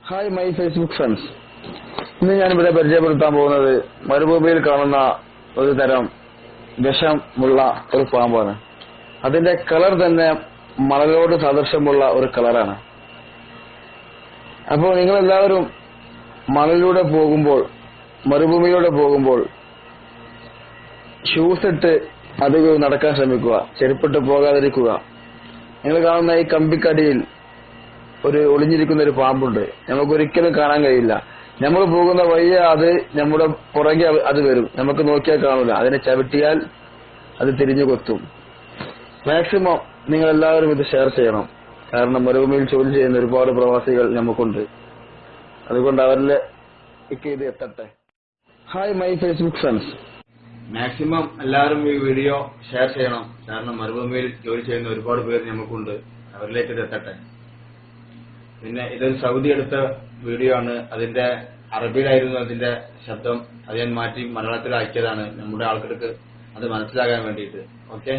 Hi my Facebook friends. ഇന്ന് ഞാനിവിടെ പരിചയപ്പെടുത്താൻ പോകുന്നത് മരുഭൂമിയിൽ കാണുന്ന ഒരു തരം വിഷമുള്ള ഒരു പാമ്പാണ്. അതിന്റെ കളർ തന്നെ മണലോട് സാദൃശ്യമുള്ള ഒരു കളറാണ്. അപ്പോൾ നിങ്ങൾ എല്ലാവരും മണലിലൂടെ പോകുമ്പോൾ, മരുഭൂമിയിലൂടെ പോകുമ്പോൾ ഷൂസ് ഇട്ട് അധികം നടക്കാൻ ശ്രമിക്കുക, ചെരുപ്പിട്ട് പോകാതിരിക്കുക. നിങ്ങൾ കാണുന്ന ഈ കമ്പിക്കടിയിൽ ഒരു ഒളിഞ്ഞിരിക്കുന്ന ഒരു പാമ്പുണ്ട്. നമുക്ക് ഒരിക്കലും കാണാൻ കഴിയില്ല. നമ്മൾ പോകുന്ന വഴിയെ അത് നമ്മുടെ പുറകെ അത് വരും. നമുക്ക് നോക്കിയാൽ കാണില്ല. അതിനെ ചവിട്ടിയാൽ അത് തിരിഞ്ഞു കൊത്തും. മാക്സിമം നിങ്ങൾ എല്ലാവരും ഇത് ഷെയർ ചെയ്യണം. കാരണം മരുഭൂമിയിൽ ജോലി ചെയ്യുന്ന ഒരുപാട് പ്രവാസികൾ നമുക്കുണ്ട്. അതുകൊണ്ട് അവരിലേക്ക് ഇത് എത്തട്ടെ. Hi my Facebook friends. Maximum എല്ലാവരും ഈ വീഡിയോ ഷെയർ ചെയ്യണം. കാരണം മരുഭൂമിയിൽ ജോലി ചെയ്യുന്ന ഒരുപാട് പേര് നമുക്കുണ്ട്. അവരിലേക്ക് ഇത് എത്തട്ടെ. പിന്നെ ഇതൊരു സൗദി എടുത്ത വീഡിയോ ആണ്. അതിന്റെ അറബിയിലായിരുന്നു അതിന്റെ ശബ്ദം. അത് ഞാൻ മാറ്റി മലയാളത്തിലാക്കിയതാണ് നമ്മുടെ ആൾക്കാർക്ക് അത് മനസ്സിലാകാൻ വേണ്ടിയിട്ട്. ഓക്കെ.